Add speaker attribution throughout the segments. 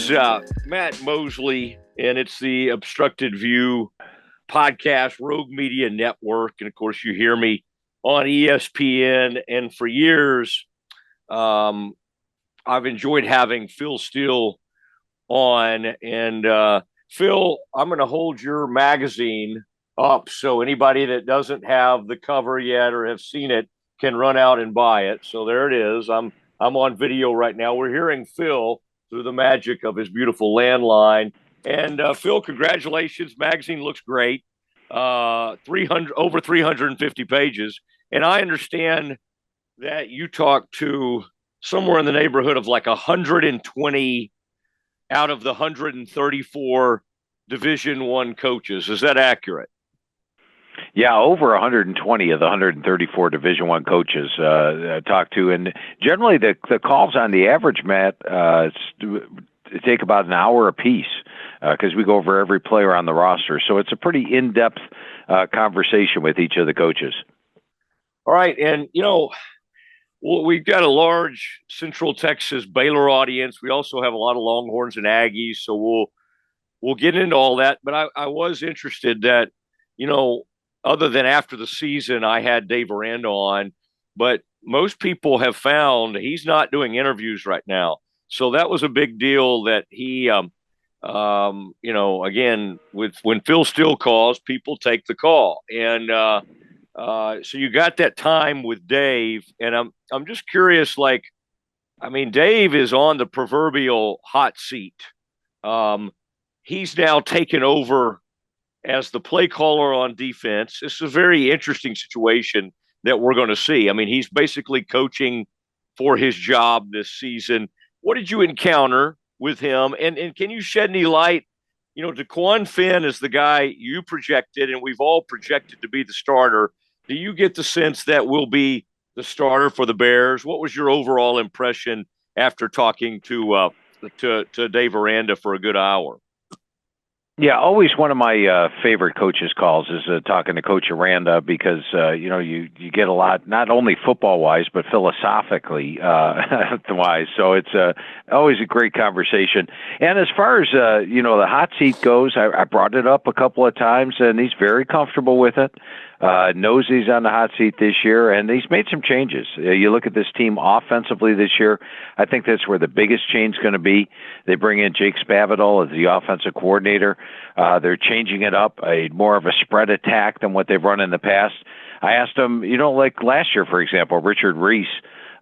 Speaker 1: is Matt Mosley, and it's the Obstructed View podcast, Rogue Media Network. And of course, you hear me on ESPN. And for years, I've enjoyed having Phil Steele on. And Phil, I'm going to hold your magazine up so anybody that doesn't have the cover yet or have seen it can run out and buy it. So there it is. I'm on video right now. We're hearing Phil through the magic of his beautiful landline. And Phil, congratulations. Magazine looks great. 350 pages. And I understand that you talked to somewhere in the neighborhood of like 120 out of the 134 Division I coaches. Is that accurate?
Speaker 2: Yeah, over 120 of the 134 Division I coaches talked to, and generally the calls on the average, Matt, take about an hour apiece because we go over every player on the roster. So it's a pretty in-depth conversation with each of the coaches.
Speaker 1: All right, and we've got a large Central Texas Baylor audience. We also have a lot of Longhorns and Aggies, so we'll get into all that. But I was interested that other than after the season, I had Dave Aranda on, but most people have found he's not doing interviews right now. So that was a big deal that he, again, when Phil Steele calls, people take the call. And so you got that time with Dave. And I'm just curious, Dave is on the proverbial hot seat. He's now taken over as the play caller on defense. This is a very interesting situation that we're going to see. I mean, he's basically coaching for his job this season. What did you encounter with him? And can you shed any light? DeQuan Finn is the guy you projected, and we've all projected to be the starter. Do you get the sense that will be the starter for the Bears? What was your overall impression after talking to Dave Aranda for a good hour?
Speaker 2: Yeah, always one of my favorite coaches' calls is talking to Coach Aranda because, you get a lot, not only football-wise, but philosophically wise. So it's always a great conversation. And as far as, the hot seat goes, I brought it up a couple of times, and he's very comfortable with it. Knows he's on the hot seat this year, and he's made some changes. You look at this team offensively this year, I think that's where the biggest change is going to be. They bring in Jake Spavital as the offensive coordinator. They're changing it up, more of a spread attack than what they've run in the past. I asked him, like last year, for example, Richard Reese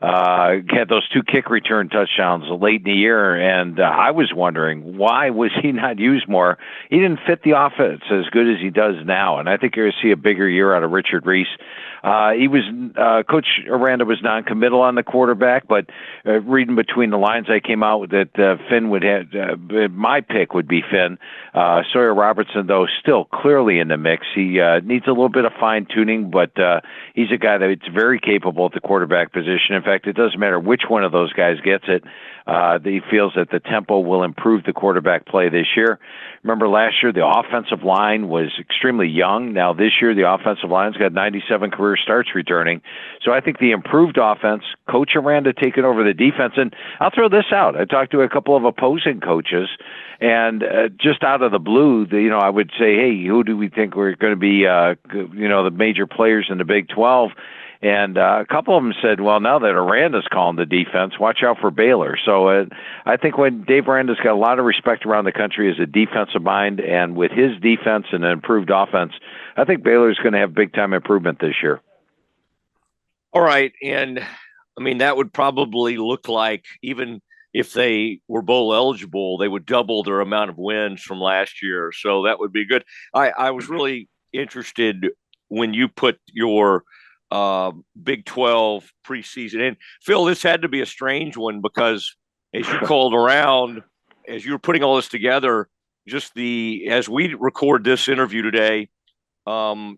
Speaker 2: had those 2 kick return touchdowns late in the year, and I was wondering, why was he not used more? He didn't fit the offense as good as he does now, and I think you're going to see a bigger year out of Richard Reese. Coach Aranda was non-committal on the quarterback, but reading between the lines, I came out that Finn would have, my pick would be Finn. Sawyer Robertson, though, still clearly in the mix. He needs a little bit of fine-tuning, but he's a guy that's very capable at the quarterback position. In fact, it doesn't matter which one of those guys gets it. He feels that the tempo will improve the quarterback play this year. Remember last year, the offensive line was extremely young. Now this year, the offensive line's got 97 career starts returning. So I think the improved offense, Coach Aranda taking over the defense. And I'll throw this out. I talked to a couple of opposing coaches, and just out of the blue, I would say, hey, who do we think we're going to be, the major players in the Big 12? And a couple of them said, well, now that Aranda's calling the defense, watch out for Baylor. So I think when Dave Aranda's got a lot of respect around the country as a defensive mind, and with his defense and an improved offense, I think Baylor's going to have big-time improvement this year.
Speaker 1: All right. And, that would probably look like, even if they were bowl eligible, they would double their amount of wins from last year. So that would be good. I was really interested when you put your Big 12 preseason. And Phil, this had to be a strange one because as you called around, as you were putting all this together, as we record this interview today,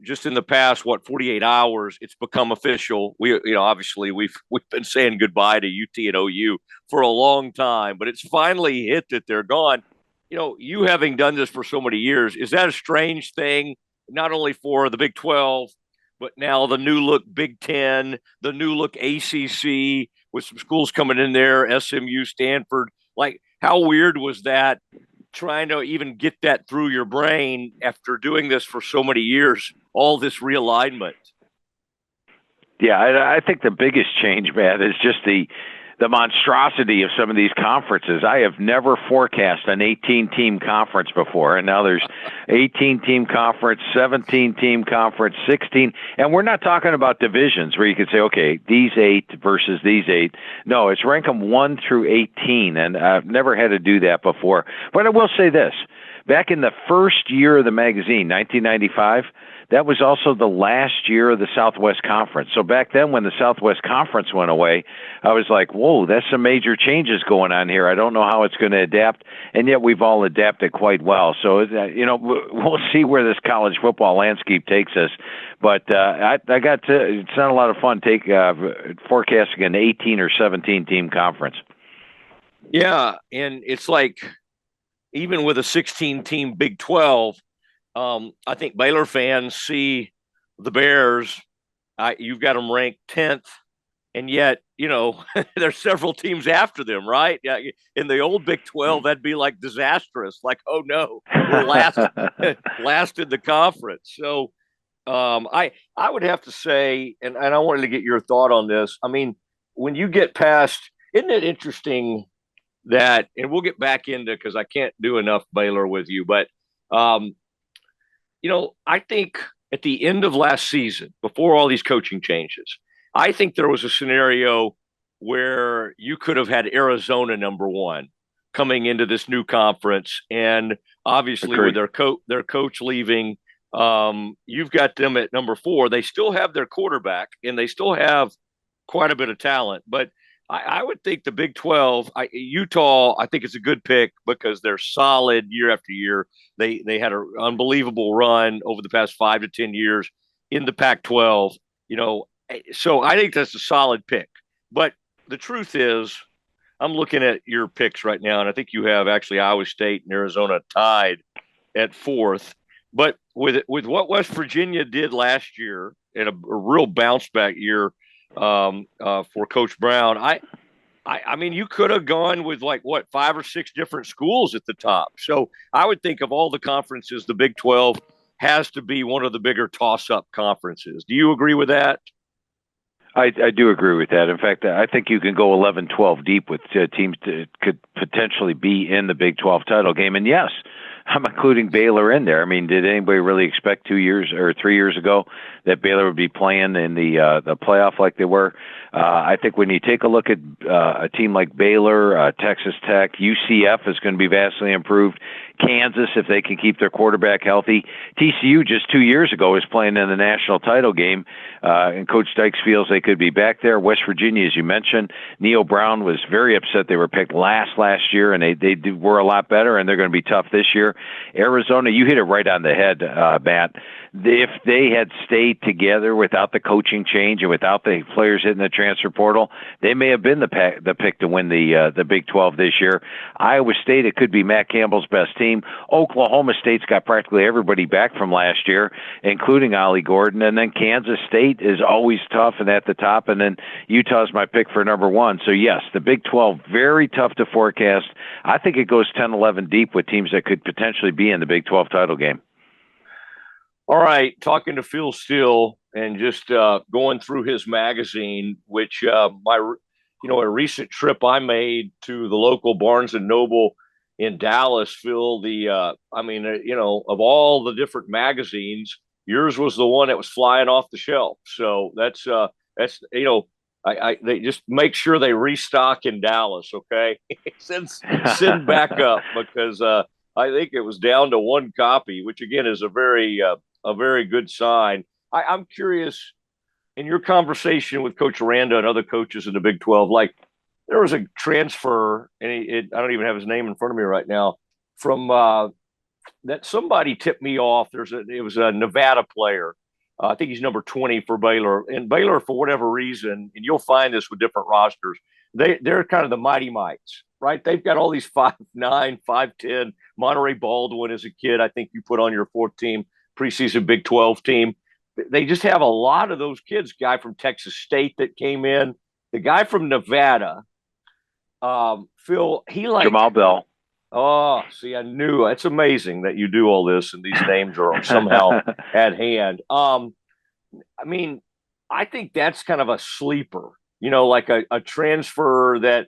Speaker 1: just in the past, 48 hours, it's become official. Obviously we've been saying goodbye to UT and OU for a long time, but it's finally hit that they're gone. You having done this for so many years, is that a strange thing, not only for the Big 12, but now the new look Big Ten, the new look ACC with some schools coming in there, SMU, Stanford? how weird was that trying to even get that through your brain after doing this for so many years, all this realignment?
Speaker 2: Yeah, I think the biggest change, Matt, is just the monstrosity of some of these conferences. I have never forecast an 18-team conference before, and now there's 18-team conference, 17-team conference, 16, and we're not talking about divisions where you could say, okay, these 8 versus these 8. No, it's rank them 1 through 18, and I've never had to do that before. But I will say this. Back in the first year of the magazine, 1995, that was also the last year of the Southwest Conference. So back then when the Southwest Conference went away, I was like, whoa, that's some major changes going on here. I don't know how it's going to adapt, and yet we've all adapted quite well. So, we'll see where this college football landscape takes us. But I got to, it's not a lot of fun forecasting an 18 or 17-team conference.
Speaker 1: Yeah, and it's like even with a 16-team Big 12, I think Baylor fans see the Bears. You've got them ranked 10th, and yet, there's several teams after them, right? Yeah, in the old Big 12, that'd be like disastrous. Like, oh no, we're last, last in the conference. So, I would have to say, and I wanted to get your thought on this. I mean, when you get past, isn't it interesting that, and we'll get back into because I can't do enough Baylor with you, but I think at the end of last season, before all these coaching changes, I think there was a scenario where you could have had Arizona number 1 coming into this new conference, and obviously
Speaker 2: Agreed.
Speaker 1: with their coach leaving, you've got them at number 4. They still have their quarterback, and they still have quite a bit of talent, but I would think the Big 12, Utah, I think it's a good pick because they're solid year after year. They had an unbelievable run over the past 5 to 10 years in the Pac-12. So I think that's a solid pick. But the truth is, I'm looking at your picks right now, and I think you have actually Iowa State and Arizona tied at 4th. But with what West Virginia did last year, and a real bounce back year for Coach Brown, I mean, you could have gone with 5 or 6 different schools at the top. So I would think of all the conferences, the Big 12 has to be one of the bigger toss-up conferences. Do you agree with that?
Speaker 2: I do agree with that. In fact, I think you can go 11, 12 deep with teams that could potentially be in the Big 12 title game. And yes, I'm including Baylor in there. I mean, did anybody really expect 2 years or 3 years ago that Baylor would be playing in the playoff like they were? I think when you take a look at a team like Baylor, Texas Tech, UCF is going to be vastly improved. Kansas, if they can keep their quarterback healthy. TCU just 2 years ago was playing in the national title game, and Coach Dykes feels they could be back there. West Virginia, as you mentioned, Neil Brown was very upset they were picked last year, and they were a lot better, and they're going to be tough this year. Arizona, you hit it right on the head, Matt. If they had stayed together without the coaching change and without the players hitting the transfer portal, they may have been the pick to win the Big 12 this year. Iowa State, it could be Matt Campbell's best team. Oklahoma State's got practically everybody back from last year, including Ollie Gordon. And then Kansas State is always tough and at the top. And then Utah's my pick for number 1. So, yes, the Big 12, very tough to forecast. I think it goes 10, 11 deep with teams that could potentially be in the Big 12 title game.
Speaker 1: All right, talking to Phil Steele and just going through his magazine, which a recent trip I made to the local Barnes and Noble in Dallas, Phil, of all the different magazines, yours was the one that was flying off the shelf. So they just make sure they restock in Dallas, okay? send back up because I think it was down to 1 copy, which again is a very good sign. I'm curious, in your conversation with Coach Aranda and other coaches in the Big 12, there was a transfer, and I don't even have his name in front of me right now, from that somebody tipped me off. It was a Nevada player. I think he's number 20 for Baylor. And Baylor, for whatever reason, and you'll find this with different rosters, they're kind of the mighty mites, right? They've got all these 5'9", 5'10". Monterey Baldwin as a kid, I think you put on your 4th team preseason Big 12 team. They just have a lot of those kids. Guy from Texas State that came in, the guy from Nevada. Phil, he like,
Speaker 2: Jamal Bell.
Speaker 1: oh, see, I knew it's amazing that you do all this and these names are somehow at hand. I mean, I think that's kind of a sleeper, like a transfer that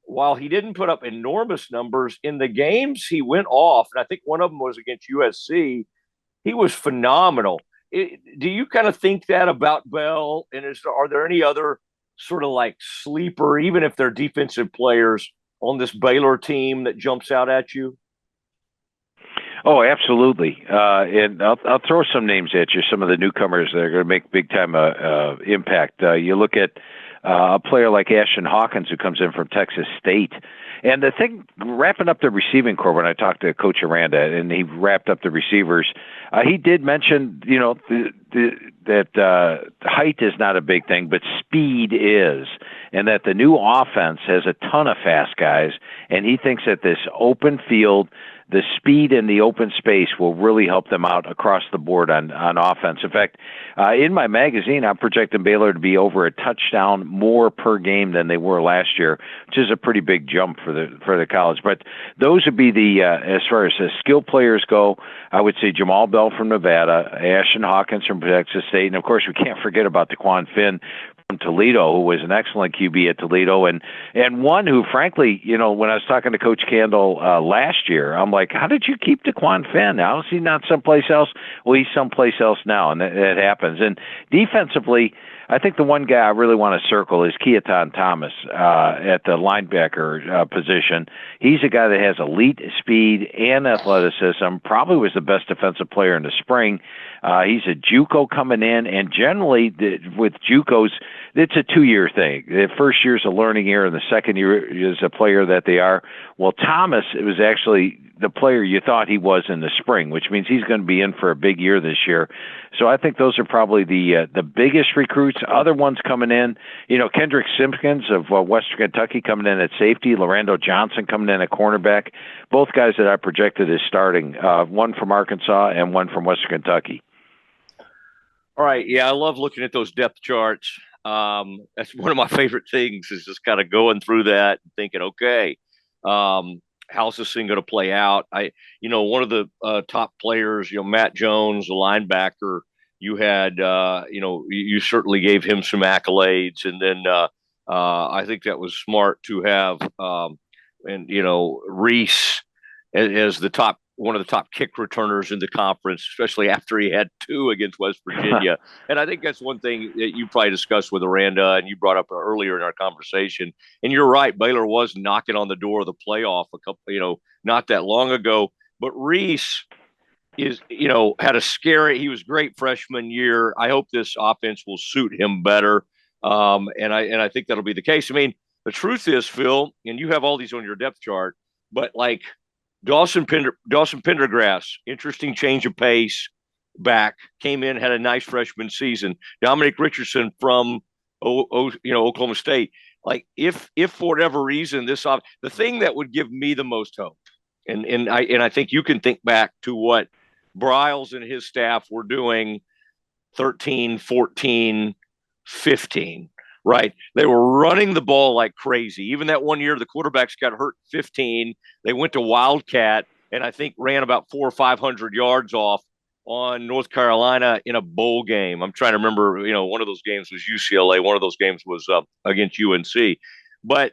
Speaker 1: while he didn't put up enormous numbers in the games he went off, and I think one of them was against USC, he was phenomenal. Do you kind of think that about Bell? And are there any other sort of like sleeper, even if they're defensive players on this Baylor team that jumps out at you?
Speaker 2: Oh, absolutely. And I'll throw some names at you, some of the newcomers that are going to make big time impact. You look at a player like Ashton Hawkins, who comes in from Texas State. And the thing, wrapping up the receiving core, when I talked to Coach Aranda, and he wrapped up the receivers, he did mention, that height is not a big thing, but speed is, and that the new offense has a ton of fast guys, and he thinks that this open field, the speed in the open space will really help them out across the board on offense. In fact, in my magazine, I'm projecting Baylor to be over a touchdown more per game than they were last year, which is a pretty big jump for the college. But those would be the as far as the skill players go, I would say Jamal Bell from Nevada, Ashton Hawkins from Texas State, and of course we can't forget about DeQuan Finn from Toledo, who was an excellent QB at Toledo, and one who, frankly, when I was talking to Coach Candle last year, I'm like, how did you keep DeQuan Finn? How is he not someplace else? Well, he's someplace else now, and that happens. And defensively, I think the one guy I really want to circle is Keaton Thomas at the linebacker position. He's a guy that has elite speed and athleticism, probably was the best defensive player in the spring. He's a JUCO coming in, and generally with JUCOs, it's a 2-year thing. The first year is a learning year, and the second year is a player that they are. Well, Thomas, it was actually the player you thought he was in the spring, which means he's going to be in for a big year this year. So I think those are probably the biggest recruits. Other ones coming in, Kendrick Simpkins of Western Kentucky coming in at safety, Lorando Johnson coming in at cornerback. Both guys that I projected as starting, one from Arkansas and one from Western Kentucky.
Speaker 1: All right. Yeah, I love looking at those depth charts. That's one of my favorite things is just kind of going through that and thinking, okay, how's this thing going to play out? One of the top players, Matt Jones, the linebacker, you had, you certainly gave him some accolades. And then I think that was smart to have, Reese as one of the top kick returners in the conference, especially after he had 2 against West Virginia. And I think that's one thing that you probably discussed with Aranda and you brought up earlier in our conversation. And you're right, Baylor was knocking on the door of the playoff not that long ago. But Reese had he was great freshman year. I hope this offense will suit him better. And I think that'll be the case. I mean, the truth is, Phil, and you have all these on your depth chart, but like Dawson Pendergrass, interesting change of pace, back, came in, had a nice freshman season. Dominic Richardson from Oklahoma State. Like if for whatever reason the thing that would give me the most hope, and I think you can think back to what Briles and his staff were doing 13, 14, 15. Right. They were running the ball like crazy. Even that one year, the quarterbacks got hurt 15. They went to Wildcat and I think ran about 400 or 500 yards off on North Carolina in a bowl game. I'm trying to remember, one of those games was UCLA. One of those games was against UNC. But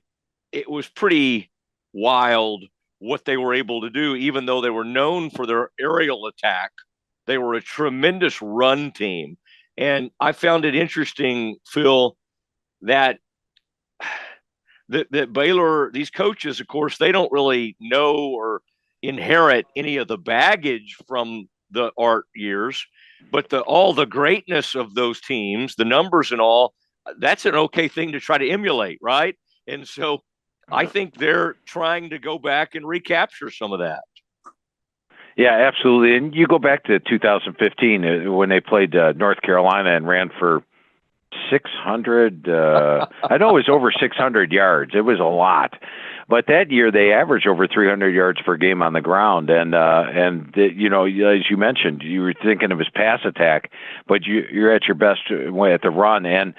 Speaker 1: it was pretty wild what they were able to do, even though they were known for their aerial attack. They were a tremendous run team. And I found it interesting, Phil, that Baylor, these coaches, of course, they don't really know or inherit any of the baggage from the Art years, but all the greatness of those teams, the numbers and all, that's an okay thing to try to emulate, right? And so I think they're trying to go back and recapture some of that.
Speaker 2: Yeah, absolutely. And you go back to 2015 when they played North Carolina and ran for 600. I know it was over 600 yards. It was a lot. But that year they averaged over 300 yards per game on the ground, and as you mentioned, you were thinking of his pass attack, but you're at your best at the run. And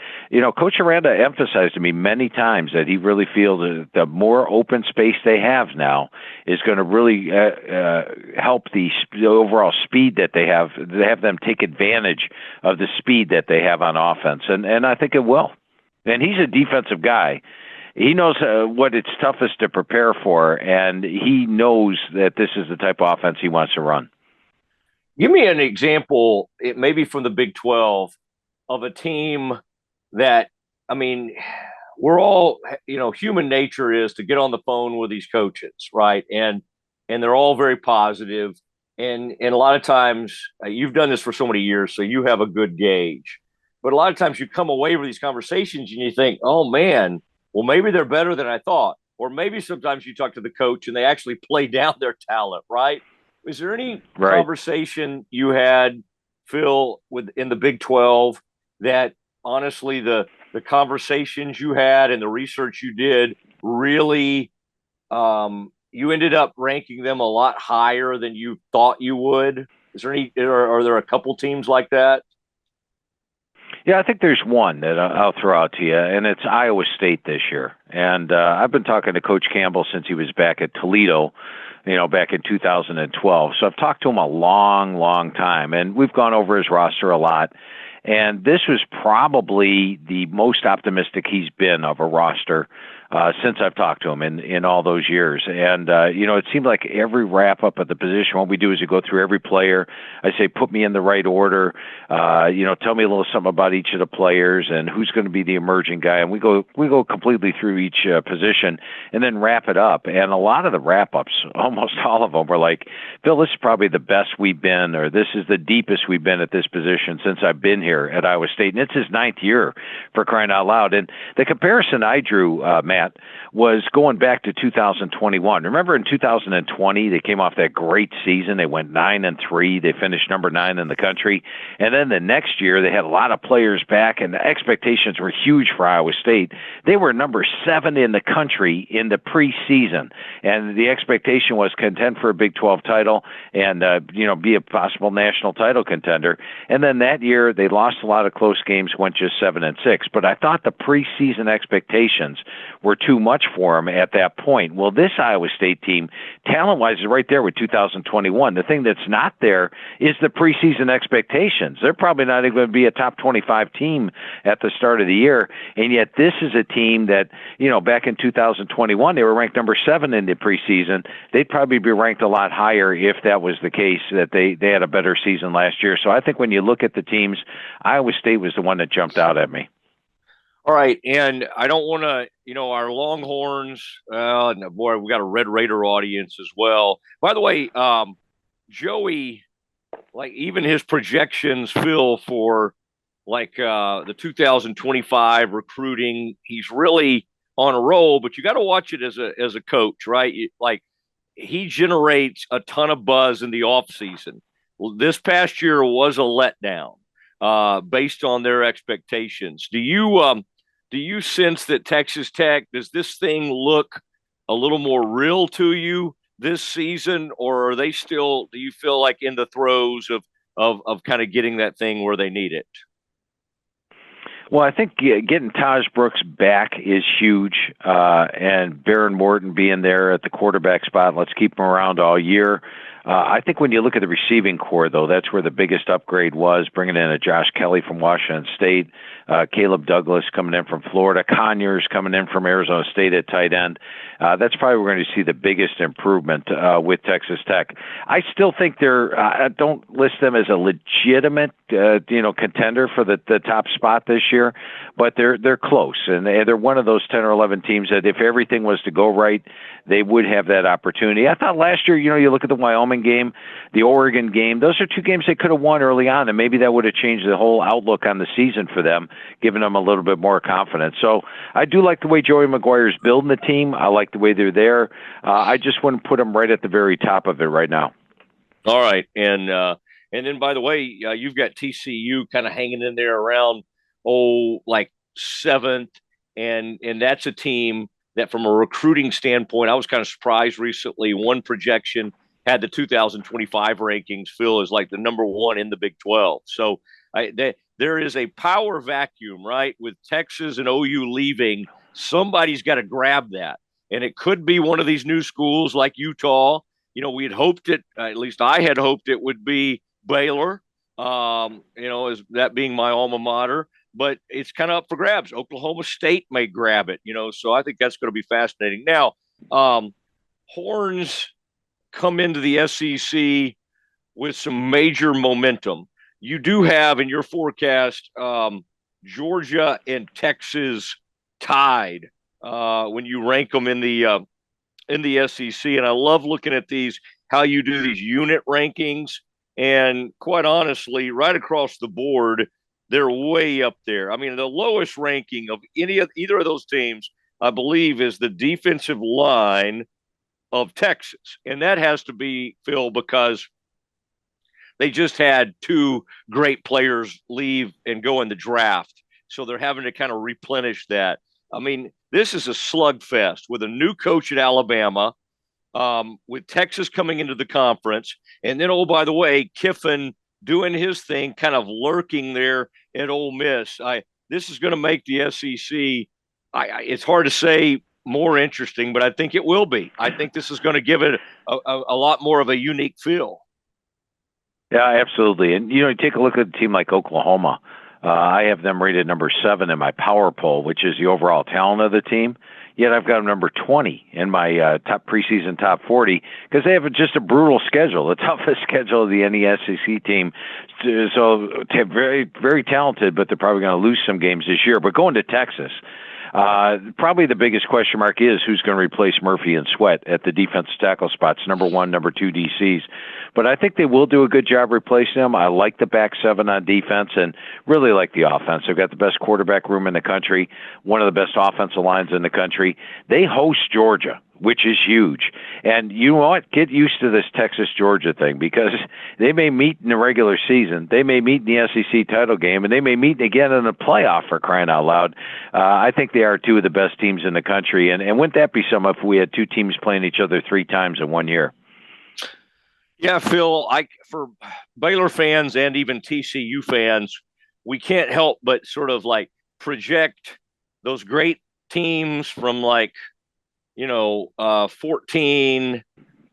Speaker 2: Coach Aranda emphasized to me many times that he really feels that the more open space they have now is going to really help the overall speed that they have. They have them take advantage of the speed that they have on offense, and I think it will. And he's a defensive guy. He knows what it's toughest to prepare for, and he knows that this is the type of offense he wants to run.
Speaker 1: Give me an example, maybe from the Big 12, of a team that, I mean, we're all, human nature is to get on the phone with these coaches, right? And they're all very positive. And a lot of times, you've done this for so many years, so you have a good gauge. But a lot of times you come away with these conversations and you think, oh, man, well, maybe they're better than I thought. Or maybe sometimes you talk to the coach and they actually play down their talent, right? Is there any conversation you had, Phil, in the Big 12 that honestly the conversations you had and the research you did really you ended up ranking them a lot higher than you thought you would? Is there any? Are there a couple teams like that?
Speaker 2: Yeah, I think there's one that I'll throw out to you, and it's Iowa State this year. And I've been talking to Coach Campbell since he was back at Toledo, back in 2012. So I've talked to him a long, long time, and we've gone over his roster a lot. And this was probably the most optimistic he's been of a roster since I've talked to him in all those years. And, it seemed like every wrap-up at the position, what we do is we go through every player. I say, put me in the right order. Tell me a little something about each of the players and who's going to be the emerging guy. And we go completely through each position and then wrap it up. And a lot of the wrap-ups, almost all of them, were like, Phil, this is probably the best we've been, or this is the deepest we've been at this position since I've been here at Iowa State. And it's his 9th year, for crying out loud. And the comparison I drew, Matt, was going back to 2021. Remember in 2020, they came off that great season. They went 9-3. They finished number 9 in the country. And then the next year, they had a lot of players back, and the expectations were huge for Iowa State. They were number 7 in the country in the preseason. And the expectation was contend for a Big 12 title and, be a possible national title contender. And then that year, they lost a lot of close games, went just 7-6. But I thought the preseason expectations were too much for him at that point. Well, this Iowa State team, talent-wise, is right there with 2021. The thing that's not there is the preseason expectations. They're probably not even going to be a top 25 team at the start of the year, and yet this is a team that, back in 2021, they were ranked number 7 in the preseason. They'd probably be ranked a lot higher if that was the case, that they had a better season last year. So I think when you look at the teams, Iowa State was the one that jumped out at me.
Speaker 1: All right, and I don't want to, our Longhorns. No, boy, we got a Red Raider audience as well. By the way, Joey, like even his projections, Phil, for like the 2025 recruiting, he's really on a roll. But you got to watch it as a coach, right? Like he generates a ton of buzz in the off season. Well, this past year was a letdown based on their expectations. Do you sense that Texas Tech, does this thing look a little more real to you this season, or are they still, do you feel like in the throes of kind of getting that thing where they need it?
Speaker 2: Well, I think getting Taj Brooks back is huge, and Baron Morton being there at the quarterback spot, let's keep him around all year. I think when you look at the receiving core, though, that's where the biggest upgrade was, bringing in a Josh Kelly from Washington State, Caleb Douglas coming in from Florida, Conyers coming in from Arizona State at tight end. That's probably where we're going to see the biggest improvement with Texas Tech. I still think I don't list them as a legitimate, contender for the top spot this year, but they're close, and they're one of those 10 or 11 teams that if everything was to go right, they would have that opportunity. I thought last year, you look at the Wyoming game, the Oregon game, those are 2 games they could have won early on, and maybe that would have changed the whole outlook on the season for them, giving them a little bit more confidence. So I do like the way Joey McGuire's building the team. I like the way they're there. I just wouldn't put them right at the very top of it right now.
Speaker 1: All right. And then, by the way, you've got TCU kind of hanging in there around like seventh, and that's a team that, from a recruiting standpoint, I was kind of surprised recently. One projection had the 2025 rankings. Phil is like the number one in the Big 12. So there is a power vacuum, right? With Texas and OU leaving, somebody's got to grab that. And it could be one of these new schools like Utah. We had hoped it, at least I had hoped it would be Baylor, as that being my alma mater, but it's kind of up for grabs. Oklahoma State may grab it, so I think that's going to be fascinating. Now, Horns come into the SEC with some major momentum. You do have in your forecast Georgia and Texas tied when you rank them in the SEC, and I love looking at these, how you do these unit rankings, and quite honestly, right across the board, they're way up there. I mean, the lowest ranking of either of those teams, I believe, is the defensive line of Texas, and that has to be, Phil, because they just had two great players leave and go in the draft, so they're having to kind of replenish that. I mean, this is a slugfest with a new coach at Alabama, with Texas coming into the conference, and then, oh, by the way, Kiffin doing his thing, kind of lurking there at Ole Miss. This is going to make the SEC. It's hard to say more interesting, but I think it will be. I think this is going to give it a lot more of a unique feel.
Speaker 2: Yeah, absolutely. And, you take a look at a team like Oklahoma. I have them rated number 7 in my power poll, which is the overall talent of the team. Yet I've got them number 20 in my top preseason top 40 because they have just a brutal schedule, the toughest schedule of the SEC team. So very, very talented, but they're probably going to lose some games this year. But going to Texas, probably the biggest question mark is who's going to replace Murphy and Sweat at the defensive tackle spots, number 1, number 2 DCs. But I think they will do a good job replacing them. I like the back 7 on defense and really like the offense. They've got the best quarterback room in the country, one of the best offensive lines in the country. They host Georgia, which is huge. And you know what? Get used to this Texas-Georgia thing because they may meet in the regular season, they may meet in the SEC title game, and they may meet again in the playoff, for crying out loud. I think they are two of the best teams in the country. And wouldn't that be some if we had two teams playing each other 3 times in 1 year?
Speaker 1: Yeah, Phil, for Baylor fans and even TCU fans, we can't help but sort of like project those great teams from 14,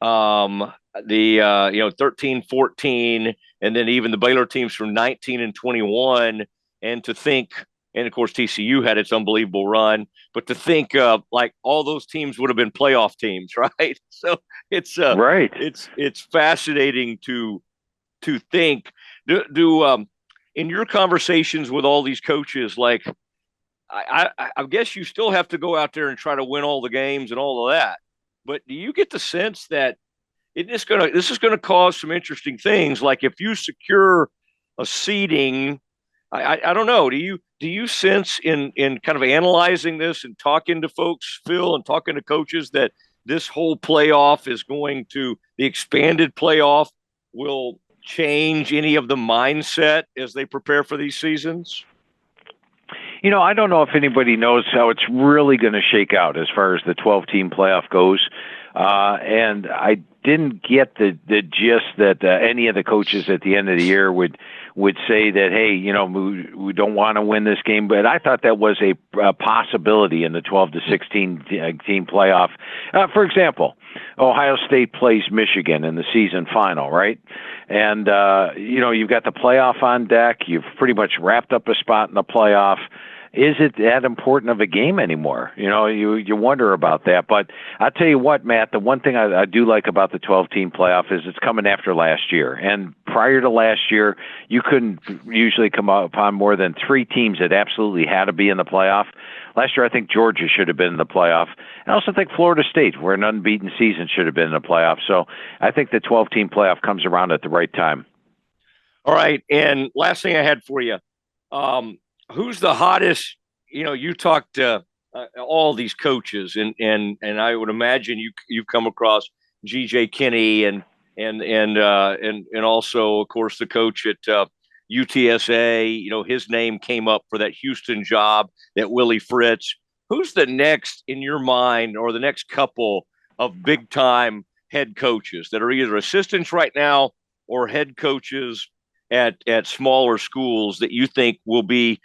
Speaker 1: the 13, 14, and then even the Baylor teams from 19 and 21, and to think, and of course TCU had its unbelievable run, but to think like all those teams would have been playoff teams, right? So it's
Speaker 2: right.
Speaker 1: It's fascinating to think. Do in your conversations with all these coaches, like I guess you still have to go out there and try to win all the games and all of that. But do you get the sense that this is gonna cause some interesting things? Like if you secure a seeding, I don't know. Do you sense in kind of analyzing this and talking to folks, Phil, and talking to coaches that this whole playoff is the expanded playoff will change any of the mindset as they prepare for these seasons?
Speaker 2: I don't know if anybody knows how it's really going to shake out as far as the 12-team playoff goes. And I didn't get the gist that any of the coaches at the end of the year would say that, hey, we don't want to win this game. But I thought that was a possibility in the 12 to 16 team playoff. For example, Ohio State plays Michigan in the season final, right? And, you've got the playoff on deck. You've pretty much wrapped up a spot in the playoff. Is it that important of a game anymore? You wonder about that. But I'll tell you what, Matt, the one thing I do like about the 12-team playoff is it's coming after last year. And prior to last year, you couldn't usually come upon more than 3 teams that absolutely had to be in the playoff. Last year, I think Georgia should have been in the playoff. I also think Florida State, where an unbeaten season, should have been in the playoff. So I think the 12-team playoff comes around at the right time.
Speaker 1: All right. And last thing I had for you. Who's the hottest? You talked to all these coaches, and I would imagine you've come across GJ Kinney and also, of course, the coach at UTSA. His name came up for that Houston job, that Willie Fritz. Who's the next in your mind, or the next couple of big time head coaches that are either assistants right now or head coaches at smaller schools that you think will be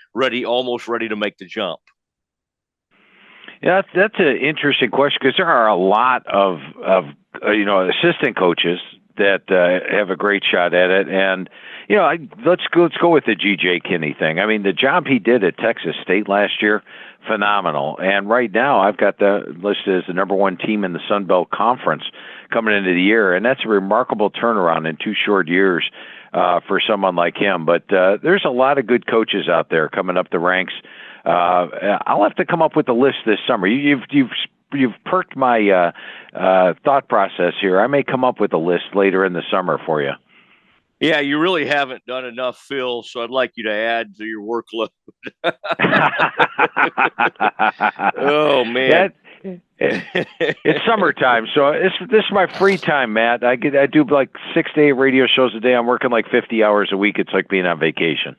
Speaker 1: almost ready to make the jump?
Speaker 2: Yeah, that's an interesting question because there are a lot of assistant coaches that have a great shot at it, and let's go with the G.J. Kinney thing. I mean, the job he did at Texas State last year, phenomenal. And right now, I've got the listed as the number one team in the Sun Belt Conference coming into the year, and that's a remarkable turnaround in 2 short years for someone like him. But there's a lot of good coaches out there coming up the ranks. I'll have to come up with a list this summer. You've perked my thought process here. I may come up with a list later in the summer for you.
Speaker 1: Yeah, you really haven't done enough, Phil, so I'd like you to add to your workload. Oh, man.
Speaker 2: It's summertime, so this is my free time, Matt. I do like 6 to 8 radio shows a day. I'm working like 50 hours a week. It's like being on vacation.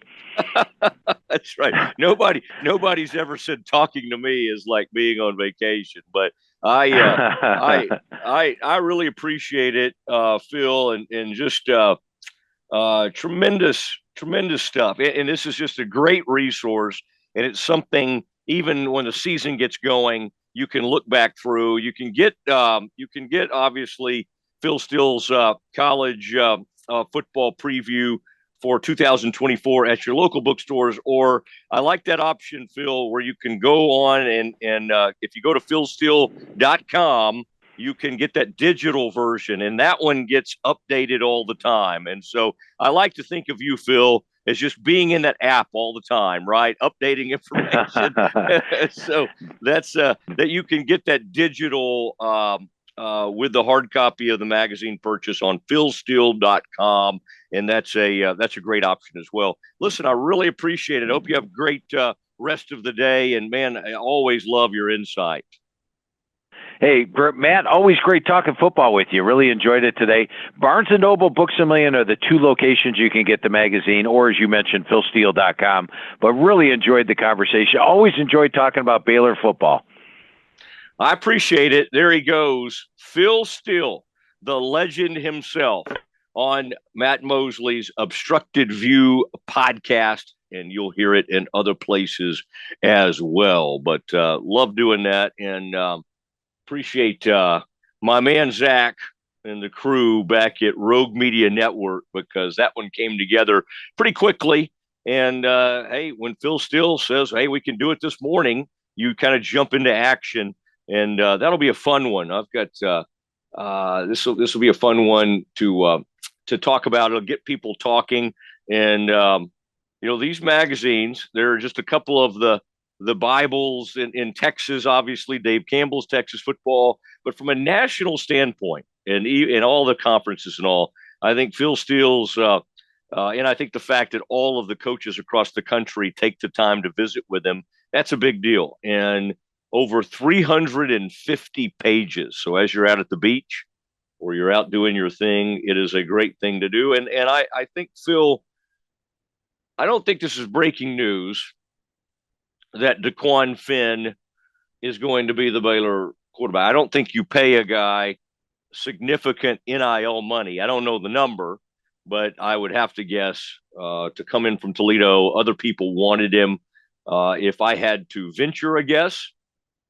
Speaker 1: That's right. Nobody's ever said talking to me is like being on vacation, but I really appreciate it, Phil, and just tremendous stuff. And this is just a great resource, and it's something even when the season gets going, you can look back through. You can get obviously Phil Steele's college football preview for 2024 at your local bookstores, or I like that option, Phil, where you can go on and if you go to philsteele.com, you can get that digital version, and that one gets updated all the time. And so I like to think of you, Phil, as just being in that app all the time, right? Updating information. So that's that you can get that digital with the hard copy of the magazine purchase on philsteele.com. And that's a great option as well. Listen, I really appreciate it. I hope you have a great rest of the day. And man, I always love your insight.
Speaker 2: Hey, Matt, always great talking football with you. Really enjoyed it today. Barnes & Noble, Books A Million are the 2 locations you can get the magazine, or as you mentioned, philsteele.com. But really enjoyed the conversation. Always enjoyed talking about Baylor football.
Speaker 1: I appreciate it. There he goes. Phil Steele, the legend himself, on Matt Mosley's Obstructed View podcast, and you'll hear it in other places as well. But love doing that, and appreciate my man Zach and the crew back at Rogue Media Network, because that one came together pretty quickly. And hey, when Phil Steele says, "Hey, we can do it this morning," you kind of jump into action, and that'll be a fun one. I've got this will be a fun one to talk about. It'll get people talking, and these magazines. There are just a couple of the Bibles in Texas, obviously Dave Campbell's Texas football, but from a national standpoint, and in all the conferences and all, I think Phil Steele's, and I think the fact that all of the coaches across the country take the time to visit with him, that's a big deal. And over 350 pages. So as you're out at the beach or you're out doing your thing, it is a great thing to do. And I think, Phil, I don't think this is breaking news that DeQuan Finn is going to be the Baylor quarterback. I don't think you pay a guy significant NIL money. I don't know the number, but I would have to guess to come in from Toledo, other people wanted him. If I had to venture a guess,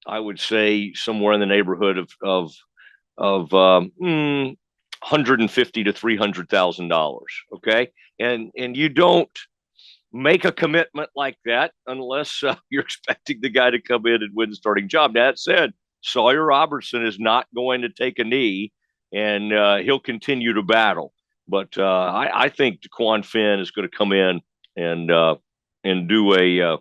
Speaker 1: I would say somewhere in the neighborhood of $150,000 to $300,000. Okay, and you don't make a commitment like that unless you're expecting the guy to come in and win the starting job. That said, Sawyer Robertson is not going to take a knee, and he'll continue to battle. But I think DeQuan Finn is going to come in and do a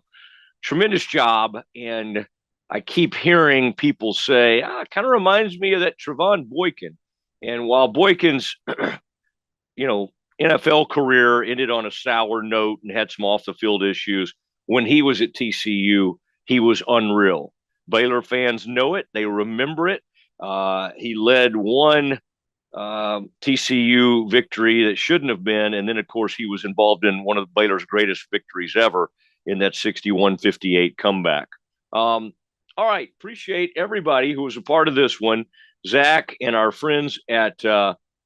Speaker 1: tremendous job. And I keep hearing people say, it kind of reminds me of that Trevon Boykin. And while Boykin's, NFL career ended on a sour note and had some off the field issues, when he was at TCU, he was unreal. Baylor fans know it. They remember it. He led one TCU victory that shouldn't have been. And then, of course, he was involved in one of Baylor's greatest victories ever in that 61-58 comeback. All right. Appreciate everybody who was a part of this one. Zach and our friends at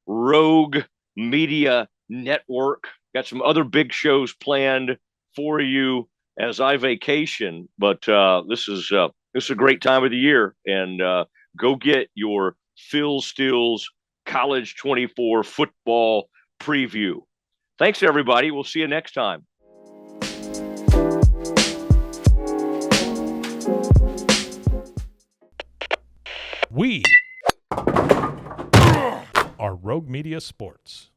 Speaker 1: Rogue Media Network. Got some other big shows planned for you as I vacation, but this is a great time of the year, and go get your Phil Steele's College 24 football preview. Thanks, everybody. We'll see you next time.
Speaker 3: We are Rogue Media Sports.